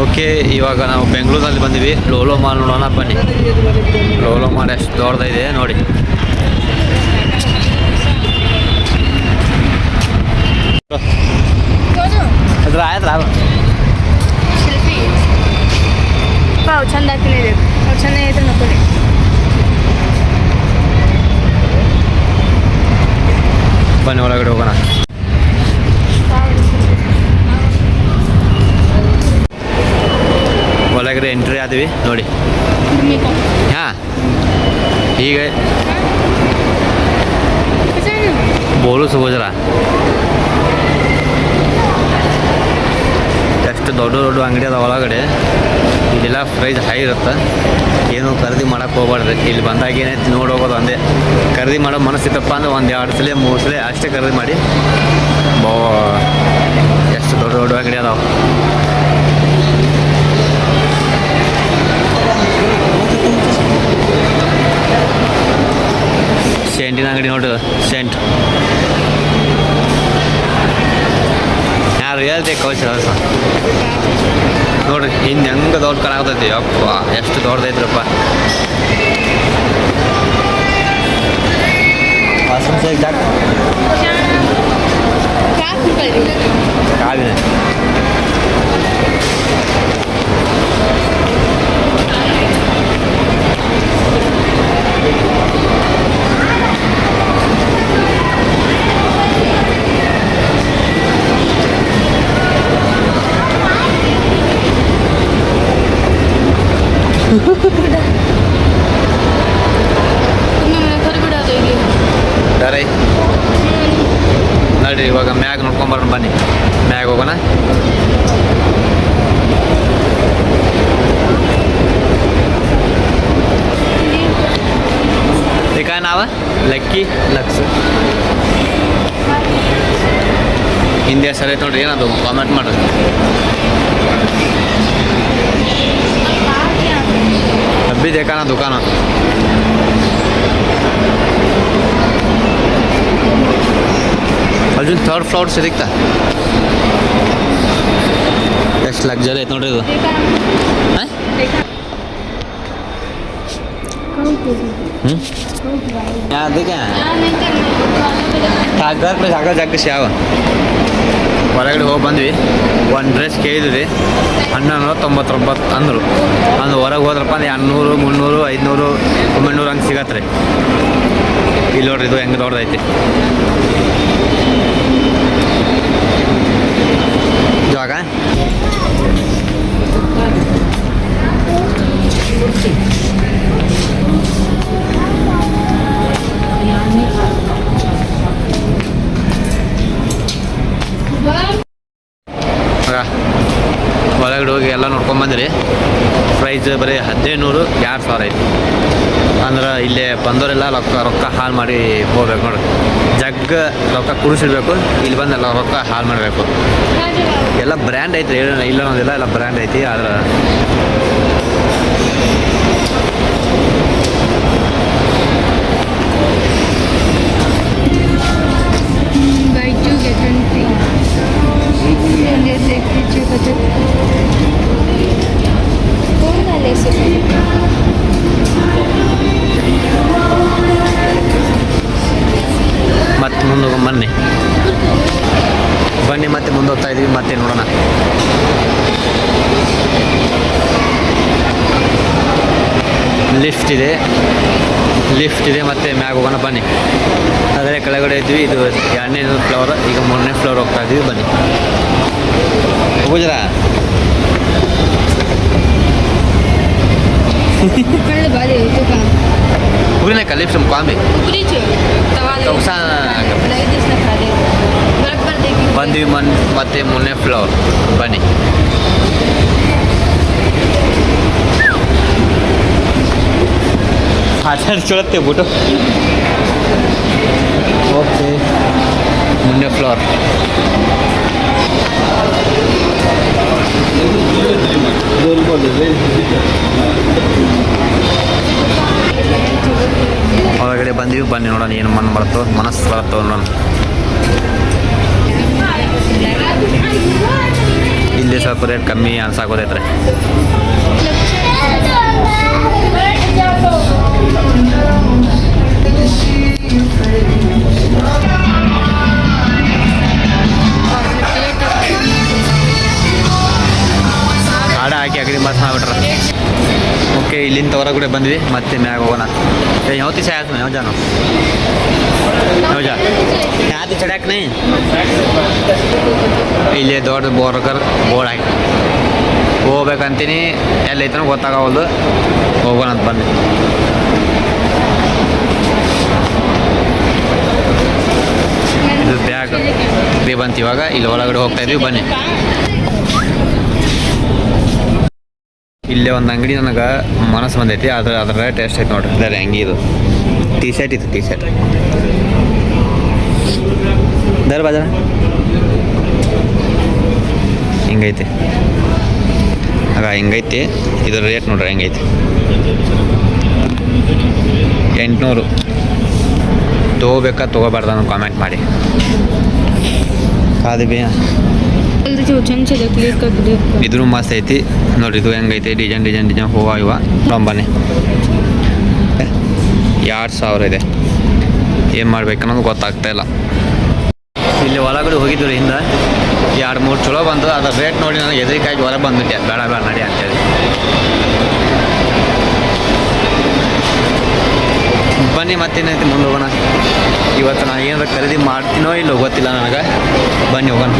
Okay, ಇವಾಗ ನಾವು ಬೆಂಗಳೂರಲ್ಲಿ ಬಂದಿವಿ. ಲೋಲೋ ಮಾಲ್ ನೋಡೋಣ ಬನ್ನಿ. ಲೋಲೋ ಮಾಲ್ ಎಷ್ಟು ದೊಡ್ಡದಿದೆ ನೋಡಿ. ಅದ್ರ ಆಯ್ತು ರಾವ ಶಿಲ್ಪಿ ಪಾವು ಚಂದ ಹಾಕಿಲ್ಲ, ಅವ್ರು ಚಂದ ಐತೆ ನೋಡ್ಕೊಳ್ಳಿ. ಬನ್ನಿ ಒಳಗಡೆ ಹೋಗೋಣ. ಒಳಗಡೆ ಎಂಟ್ರಿ ಆದ್ವಿ ನೋಡಿ. ಹಾಂ, ಈಗ ಬೋಲು ಸುಗೋಜರ ಎಷ್ಟು ದೊಡ್ಡ ದೊಡ್ಡ ಅಂಗಡಿ ಅದ ಒಳಗಡೆ. ಇಲ್ಲೆಲ್ಲ ಪ್ರೈಸ್ ಹೈ ಇರುತ್ತೆ. ಏನು ಖರೀದಿ ಮಾಡೋಕ್ಕೆ ಹೋಗ್ಬಾರ್ದು. ಇಲ್ಲಿ ಬಂದಾಗ ಏನೈತಿ ನೋಡಿ ಹೋಗೋದು ಒಂದೇ. ಖರೀದಿ ಮಾಡೋ ಮನಸ್ಸಿತ್ತಪ್ಪ ಅಂದ್ರೆ ಒಂದು 2 ಸಲ 3 ಸಲ ಅಷ್ಟೇ ಖರೀದಿ ಮಾಡಿ. ಎಷ್ಟು ದೊಡ್ಡ ದೊಡ್ಡ ಅಂಗಡಿ ಅದಾವೆ. ಸೆಂಟಿನ ಅಂಗಡಿ ನೋಡು, ಸೆಂಟ್ ಯಾರು ಹೇಳ್ತೆ ಕೌಶಲ ನೋಡ್ರಿ. ಹಿಂದೆ ಹೆಂಗೆ ದೊಡ್ಡ ಕಾಣಾಗ್ತೈತಿ. ಅಪ್ಪ ಎಷ್ಟು ದೊಡ್ಡದೈತ್ರಪ್ಪ. ಕಾವಿನ ನೋಡ್ರಿ. ಇವಾಗ ಮ್ಯಾಗ್ ನೋಡ್ಕೊಂಬರೋಣ ಬನ್ನಿ. ಮ್ಯಾಗ್ ಹೋಗೋಣ. काय नाव ಲಕ್ಕಿ ಲಕ್ಸ್. ಹಿಂದಿ ಹೆಸರು ಐತೆ ನೋಡ್ರಿ. ಏನದು ಕಾಮೆಂಟ್ ಮಾಡ್ರಿ. अभी देखा ना दुकान. अजून 3rd फ्लोर से दिखता. ಎಷ್ಟು ಲಕ್ಸರಿ ಐತೆ ನೋಡ್ರಿ ಇದು. यहाँ देखा ಕಾಗದ ಜಾಗ ಜಾಗಸಿ ಯಾವ ಹೊರಗಡೆ ಹೋಗಿ ಬಂದ್ವಿ. ಒಂದು ಡ್ರೆಸ್ ಕೇಳಿದ್ವಿ 1199 ಅಂದರು. ಒಂದು ಹೊರಗೆ ಹೋದ್ರಪ್ಪ ಅಂದ್ರೆ 200, 300, 500, 900 ಹಂಗೆ ಸಿಗತ್ತೆ ರೀ. ಇಲ್ಲಿ ನೋಡ್ರಿ ಇದು ಹೆಂಗೆ ದೊಡ್ಡದೈತಿ ಜಾಗ. ಒಳಗಡೆ ಹೋಗಿ ಎಲ್ಲ ನೋಡ್ಕೊಂಬಂದ್ರಿ. ಪ್ರೈಸ್ ಬರೀ 1500, 2000 ಐತಿ. ಅಂದ್ರೆ ಇಲ್ಲೇ ಬಂದವರೆಲ್ಲ ರೊಕ್ಕ ಹಾಳು ಮಾಡಿ ಹೋಗ್ಬೇಕು ನೋಡ್ರಿ. ಜಗ್ಗ ರೊಕ್ಕ ಕುಡಿಸಿಡ್ಬೇಕು. ಇಲ್ಲಿ ಬಂದೆಲ್ಲ ರೊಕ್ಕ ಹಾಳು ಮಾಡಬೇಕು. ಎಲ್ಲ ಬ್ರ್ಯಾಂಡ್ ಐತ್ರಿ, ಇಲ್ಲ ಅನ್ನೋದಿಲ್ಲ, ಎಲ್ಲ ಬ್ರ್ಯಾಂಡ್ ಐತಿ. ಆದ್ರೆ ಮತ್ತೆ ಮುಂದೆ ಬನ್ನಿ ಮತ್ತೆ ಮುಂದೆ ಹೋಗ್ತಾ ಇದೀವಿ. ಮತ್ತೆ ನೋಡೋಣ. ಲಿಫ್ಟ್ ಇದೆ ಮತ್ತೆ ಮ್ಯಾಗ ಹೋಗೋಣ ಬನ್ನಿ. ಆದರೆ ಕೆಳಗಡೆ ಇದ್ವಿ. ಇದು 2ನೇ ಫ್ಲೋರ್. ಈಗ 3ನೇ ಫ್ಲೋರ್ ಹೋಗ್ತಾ ಇದೀವಿ ಬನ್ನಿ. ಹೋಗುಜರಾ पूरी नहीं कलिप तुम कौन भी बंदी मन मत मुन्ने फ्लोर बनी. चुड़ते बूटो ओके. मुन्ने फ्लोर ಹೊರಗಡೆ ಬಂದೀವಿ ಬನ್ನಿ ನೋಡೋಣ. ಏನು ಮನಸ್ಸು ಬರುತ್ತೋ ನೋಡೋಣ. ಇಲ್ಲಿ ಸ್ವಲ್ಪ ರೇಟ್ ಕಮ್ಮಿ ಅನ್ಸಾಕೋದೈತ್ರಿ. ಹಾಡ ಹಾಕಿ ಅಗಡಿ ಮಸ್ತ್ ಮಾಡ್ಬಿಟ್ರ. ಓಕೆ, ಇಲ್ಲಿಂದ ಹೊರಗಡೆ ಬಂದ್ವಿ, ಮತ್ತೆ ಮ್ಯಾಗ ಹೋಗೋಣ. ಯಾವತ್ತಿ ಸಾಯತ್ ಯಾವ ಜಾನು ಯಾವ ಜಾ ಯಾತಿ ಚಡ್ಯಾಕ ನೀ ಇಲ್ಲಿ ದೊಡ್ಡ ಬೋರ್ಡ್ ಹಾಕಿ ಹೋಗ್ಬೇಕಂತೀನಿ. ಎಲ್ಲೈತನೋ ಗೊತ್ತಾಗವಲ್ದು, ಹೋಗೋಣ ಅಂತ ಬಂದ್ವಿ. ಇದು ಬ್ಯಾಗ್ ಬೇ ಬಂತು. ಇವಾಗ ಇಲ್ಲಿ ಒಳಗಡೆ ಹೋಗ್ತಾ ಇದೀವಿ, ಬನ್ನಿ. ಇಲ್ಲೇ ಒಂದು ಅಂಗಡಿ ನನಗೆ ಮನಸ್ಸು ಬಂದೈತಿ, ಅದ್ರ ರೇಟ್ ಎಷ್ಟೈತೆ ನೋಡ್ರಿ. ಇದ್ದಾರೆ ಹಂಗೆ ಇದು ಟೀ ಶರ್ಟ್ ಇತ್ತು, ಟೀ ಶರ್ಟ್ ದರ ಬಾಜಾರ ಹಿಂಗೈತಿ. ಆಗ ಹಿಂಗೈತಿ, ಇದ್ರ ರೇಟ್ ನೋಡ್ರಿ ಹೆಂಗೈತಿ. 800. ತೊಗೋಬೇಕಾ ತೊಗೋಬಾರ್ದ ಅನ್ನೋ ಕಾಮೆಂಟ್ ಮಾಡಿ. ಅದು ಬೇ ಇದ್ರೂ ಮಸ್ತ್ ಐತಿ ನೋಡ್ರಿ. ಇದು ಹೆಂಗೈತಿ, ಡಿಸೈನ್ ಹೂವು ಇವ ಬನ್ನಿ. 2000 ಇದೆ. ಏನು ಮಾಡ್ಬೇಕನ್ನೋದು ಗೊತ್ತಾಗ್ತಾ ಇಲ್ಲ. ಇಲ್ಲಿ ಒಳಗಡೆ ಹೋಗಿದ್ದು ರೀ ಹಿಂದೆ 2-3 ಚಲೋ ಬಂದು ಅದ್ರ ರೇಟ್ ನೋಡಿ ನನಗೆ ಎದುರಿಕಾಗಿ ಹೊರಗೆ ಬಂದ್ಬಿಟ್ಟೆ. ಬೇಡ ನಡಿ ಅಂತೇಳಿ ಬನ್ನಿ. ಮತ್ತೇನೈತಿ ಮುಂದೆ ಹೋಗೋಣ. ಇವತ್ತು ನಾನು ಏನಾರ ಖರೀದಿ ಮಾಡ್ತೀನೋ ಇಲ್ಲೋ ಗೊತ್ತಿಲ್ಲ ನನಗೆ. ಬನ್ನಿ ಹೋಗೋಣ.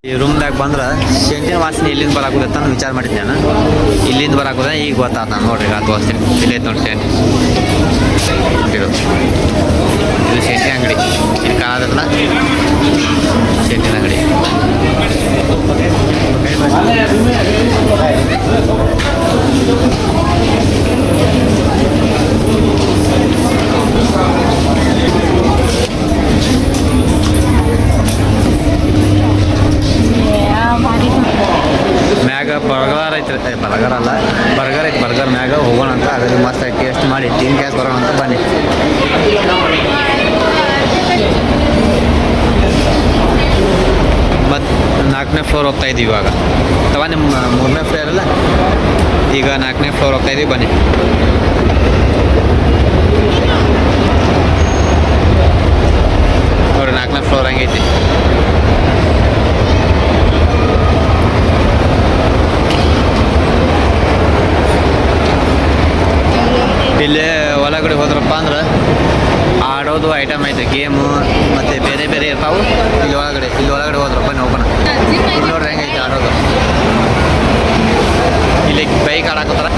ಈ ರೂಮ್ದಾಗ ಬಂದ್ರೆ ಸೆಂಟಿನ ವಾಸನೆ ಎಲ್ಲಿಂದ ಬರಾಕುದತ್ತ ಅಂತ ವಿಚಾರ ಮಾಡಿದ್ದೆ ನಾನು. ಇಲ್ಲಿಂದ ಬರಾಕುದ ಈಗ ಗೊತ್ತಾದ ನಾನು. ನೋಡ್ರಿ ಅದು ತೋರಿಸ್ತೀನಿ. ಇಲ್ಲೈತೆ ನೋಡಿ ಸೆಂಟ್. ಇದು ಸೆಂಟಿನ ಅಂಗಡಿ. ಇಲ್ಲಿ ಕಾಣದಲ್ಲ ಸೆಂಟಿನ ಅಂಗಡಿ. ಮ್ಯಾಗ ಬರ್ಗರ್ ಐತ್ರಿ. ಬರ್ಗರ್ ಅಲ್ಲ, ಬರ್ಗರ್ ಐತಿ. ಬರ್ಗರ್ ಮ್ಯಾಗ ಹೋಗೋಣ ಅಂತ. ಅದ್ರ ಮಸ್ತ್ ಆಗಿ ಟೇಸ್ಟ್ ಮಾಡಿ ಟೀಮ್ ಗ್ಯಾಸ್ ಬರೋಣ ಅಂತ ಬನ್ನಿ. ಮತ್ತು 4ನೇ ಫ್ಲೋರ್ ಹೋಗ್ತಾ ಇದ್ದೀವಿ ಇವಾಗ. ಅಥವಾ ನಿಮ್ಮ 3ನೇ ಫ್ಲೋರ್ ಅಲ್ಲ, ಈಗ 4ನೇ ಫ್ಲೋರ್ ಹೋಗ್ತಾ ಇದ್ದೀವಿ. ಬನ್ನಿ. ನೋಡಿರಿ 4ನೇ ಫ್ಲೋರ್ ಹಂಗೈತಿ. ಇಲ್ಲೇ ಒಳಗಡೆ ಹೋದ್ರಪ್ಪ ಅಂದ್ರೆ ಆಡೋದು ಐಟಮ್ ಐತೆ, ಗೇಮು ಮತ್ತು ಬೇರೆ ಬೇರೆ ಇರ್ತಾವೆ. ಇಲ್ಲಿ ಒಳಗಡೆ ಹೋದ್ರಪ್ಪ ನೀವು ಹೋಗೋಣ. ಇಲ್ಲಿ ನೋಡ್ರಿ ಹೆಂಗೈತೆ ಆಡೋದು. ಇಲ್ಲಿ ಬೈಕ್ ಆಡಾಕತ್ತಾರ.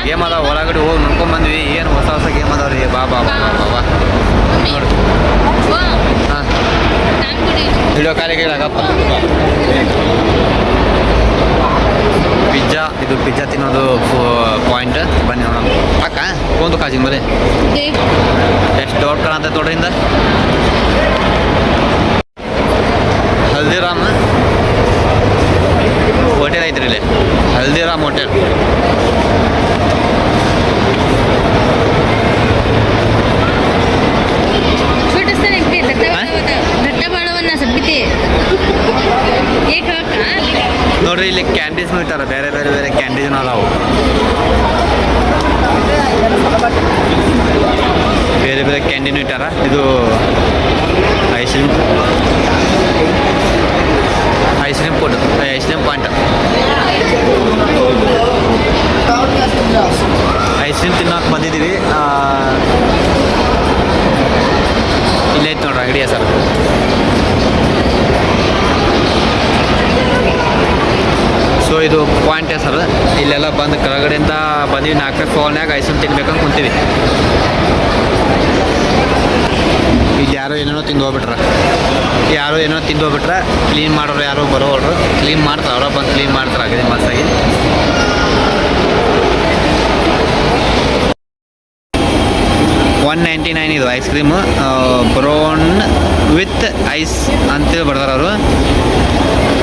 ಗೇಮ್ ಅದಾವ. ಒಳಗಡೆ ಹೋಗಿ ನೋಡ್ಕೊಂಬಂದ್ವಿ. ಏನು ಹೊಸ ಗೇಮ್ ಅದಾವ ರೀ. ಬಾ ಬಾ ಬಾ ಬಾ ನೋಡಿ. ಹಾಂ, ವಿಡಿಯೋ ಕಾಲಿಗೆ ಆಗಪ್ಪ. ಇದು ಪಿಜ್ಜಾ ತಿನ್ನೋದು ಪಾಯಿಂಟ್. ಬನ್ನಿ ನೋಡೋಣ. ಅಕ್ಕ ಒಂದು ಕಾಜಿಂಗ್ ಬರೀ ಎಷ್ಟು ದೊಡ್ಡ ಕಾಣಂತ ದೊಡ್ಡದಿಂದ. ಹಲ್ದಿರಾಮ್ ಹೋಟೆಲ್ ಐತ್ರಿ ಇಲ್ಲಿ, ಹಲ್ದಿರಾಮ್ ಹೋಟೆಲ್. ನೋಡ್ರಿ ಇಲ್ಲಿ ಕ್ಯಾಂಡೀಸ್ನು ಇಟ್ಟಾರ, ಬೇರೆ ಬೇರೆ ಬೇರೆ ಕ್ಯಾಂಡೀಸ್ನು ಅದಾವು, ಬೇರೆ ಬೇರೆ ಕ್ಯಾಂಡೀನು ಇಟ್ಟಾರ. ಇದು ice cream food, ice cream point. Ice cream ತಿನ್ನೋಕೆ ಬಂದಿದ್ದೀವಿ. ಇಲ್ಲೇ ಐತೆ ನೋಡ್ರಿ ಅಂಗಡಿ ಹೆಸರು. ಸೊ ಇದು ಪಾಯಿಂಟ್ ಹೆಸರು. ಇಲ್ಲೆಲ್ಲ ಬಂದು ಕೆಳಗಡೆಯಿಂದ ಬಂದೀವಿ, 4 ಫ್ಲೋರ್ನ್ಯಾಗ ಐಸ್ ಕ್ರೀಮ್ ತಿನ್ಬೇಕಂತ ಕುಂತೀವಿ. ಇಲ್ಲಿ ಯಾರೋ ಏನೇನೋ ತಿಂದು ಹೋಗ್ಬಿಟ್ರ, ಕ್ಲೀನ್ ಮಾಡೋರು ಯಾರೋ ಬರೋರು ಕ್ಲೀನ್ ಮಾಡ್ತಾರೆ, ಅವರ ಬಂದು ಕ್ಲೀನ್ ಮಾಡ್ತಾರೆ. ಆಗಿದೆ ಮಸ್ತಾಗಿ. $199 ಇದು ice cream. Brown with ice ಅಂತೇಳಿ ಬರ್ತಾರೆ ಅವರು.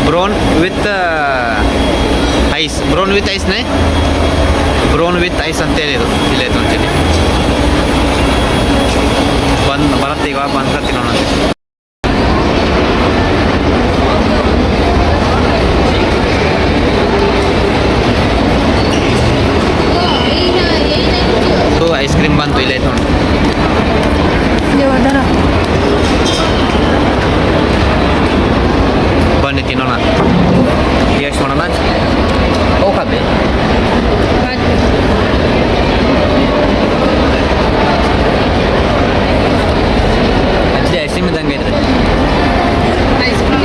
ಬ್ರೌನ್ ವಿತ್ ಐಸ್ನೇ ಬ್ರೌನ್ ವಿತ್ ಐಸ್ ಅಂತೇಳಿ ಇದು ಇಲ್ಲೇ ತೊಗೊಂತೀನಿ. ಬರುತ್ತೆ ಈಗ ಬಂದು ತಿನ್ನೋಣ. ಐಸ್ ಕ್ರೀಮ್ ಬಂತು, ಇಲ್ಲೇ ನೋಡಿ. ಬನ್ನಿ ತಿನ್ನೋಣ, ಟೇಸ್ಟ್ ಮಾಡೋಣ. ಹೋಗ್ಬೇ ಐಸ್ ಕ್ರೀಮ್ ಇದ್ದಂಗೆ ಐತ್ರಿ,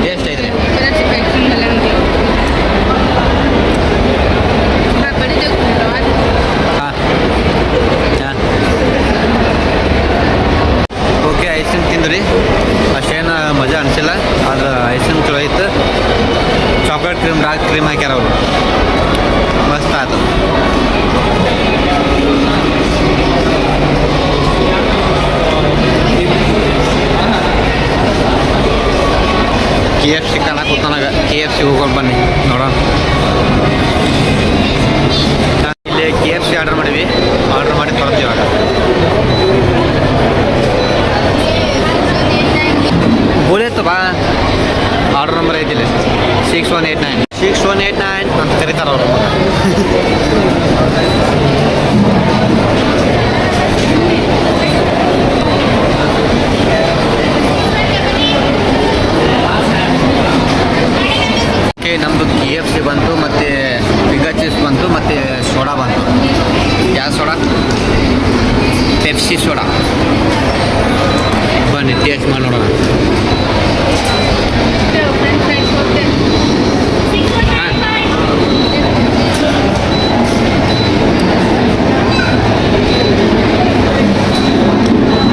ಟೇಸ್ಟ್ ಐತ್ರಿ. ಓಕೆ, ಐಸ್ ಕ್ರೀಮ್ ತಿಂದ್ರಿ, ಅಷ್ಟೇನು ಮಜಾ ಅನಿಸಿಲ್ಲ. ಆದ್ರೆ ಐಸ್ ಕ್ರೀಮ್ ಚಲೋ ಇತ್ತು. ಚಾಕ್ಲೇಟ್ ಕ್ರೀಮ್, ಡಾರ್ಕ್ ಕ್ರೀಮ್ ಹಾಕ್ಯಾರ ಅವರು, ಮಸ್ತ್ ಆಯ್ತು. KFC ಕಾಣಕ್ಕೆ ಕೂತಾನಾಗ KFC ಹೋಗೋಣ ಬನ್ನಿ ನೋಡೋಣ. ಇಲ್ಲಿ KFC ಆರ್ಡರ್ ಮಾಡಿ ಬರ್ತೀವಿ. ಇವಾಗ ಬೋಲೇತು ಬಾ, ಆರ್ಡರ್ ನಂಬರ್ ಐತಿಲ್ಲ 6189 ಅಂತ ಕರೀತಾರೆ ಅವರು. ಓಕೆ, ನಮ್ಮದು KFC ಬಂತು, ಮತ್ತು ಪಿಗಾ ಚೀಸ್ ಬಂತು, ಮತ್ತು ಸೋಡಾ ಬಂತು. ಯಾವ ಸೋಡಾ? Pepsi soda. ಬನ್ನಿ ಟೇಸ್ಟ್ ಮಾಡಿ ನೋಡೋಣ.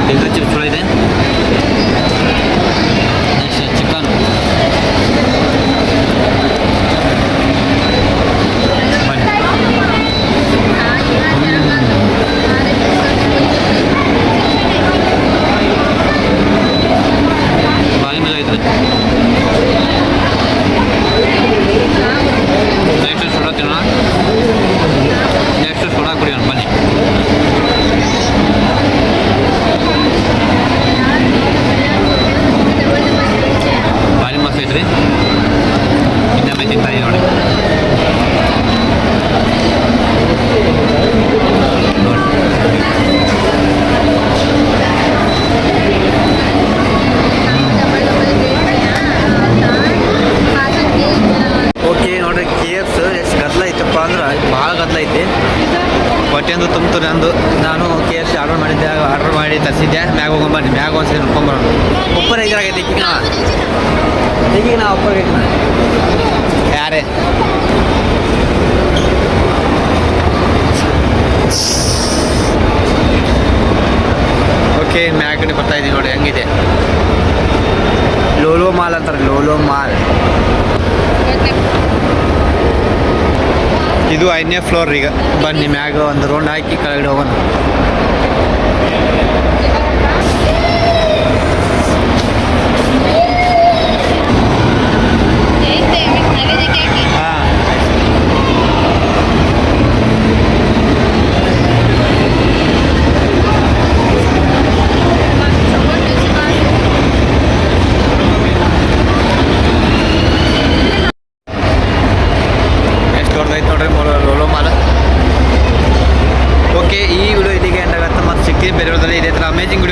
ಪಿಗಾ ಚಿಪ್ಸ್ ಚಲೋ ಇದೆ. Next chicken. ಬಾಯಿ ಮೇಲೆ ಐತ್ರಿ. ನೆಕ್ಸ್ಟ್ ಸೋಡಾ ತಿನ್ನೋಣ. ನೆಕ್ಸ್ಟ್ ಸೋಡಾ ಕುಡಿಯೋಣ ಬನ್ನಿ. ಭಾರಿ ಮಸ್ತ್ ಐತ್ರಿ. ಇನ್ನೊಮ್ಮೆ ತಿಂತಾ ಇದೀವಿ ನೋಡಿ. ಓಕೆ ನೋಡ್ರಿ, KFC ಎಷ್ಟು ಗದ್ದಲ ಐತಪ್ಪ ಅಂದ್ರೆ ಭಾಳ ಗದ್ದಲ ಐತಿ. ಹೊಟ್ಟೆಂದು ತುಂಬ್ತಾರೆ ಅಂದು. ನಾನು KFC ಆರ್ಡರ್ ಮಾಡಿ ತರಿಸಿದ್ದೆ. ಮ್ಯಾಗ ಹೋಗ್ಬನ್ನಿ, ಮ್ಯಾಗ ಒಂದ್ಸರಿ ನೋಡ್ಕೊಂಬರೋಣ. ಉಪ್ಪರ್ ಹೇಗಾಗೈತಿ ಈಗ ನಾ ಉಪ್ಪರ್ ಯಾರೇ ಓಕೆ, ಮ್ಯಾಗ ಕಡೆ ಬರ್ತಾ ಇದ್ದೀವಿ ನೋಡಿ ಹೆಂಗಿದೆ. ಲೋಲೋ ಮಾಲ್ ಅಂತಾರೆ, ಲೋಲೋ ಮಾಲ್. ಇದು 5ನೇ ಫ್ಲೋರ್. ಈಗ ಬನ್ನಿ ಮ್ಯಾಗ ಒಂದು ರೌಂಡ್ ಹಾಕಿ ಕೆಳಗಡೆ ಹೋಗೋಣ. ಹಾಂ,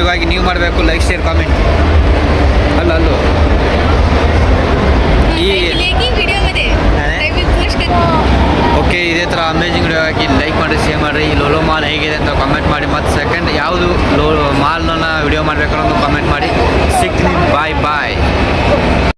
ಇವಾಗ ನೀವು ಮಾಡಬೇಕು ಲೈಕ್ ಶೇರ್ ಕಾಮೆಂಟ್. ಅಲ್ಲೋ ಈ ಓಕೆ, ಇದೇ ಥರ ಅಮೇಜಿಂಗ್ ವಿಡಿಯೋ ಆಗಿ ಲೈಕ್ ಮಾಡಿ ಶೇರ್ ಮಾಡಿರಿ. ಈ ಲೋಲೋ ಮಾಲ್ ಹೇಗಿದೆ ಅಂತ ಕಾಮೆಂಟ್ ಮಾಡಿ, ಮತ್ತು ಸೆಕೆಂಡ್ ಯಾವುದು ಮಾಲ್ನ ವಿಡಿಯೋ ಮಾಡಬೇಕು ಅನ್ನೋದು ಕಾಮೆಂಟ್ ಮಾಡಿ. ಸಿಗ್ತೀನಿ, ಬಾಯ್ ಬಾಯ್.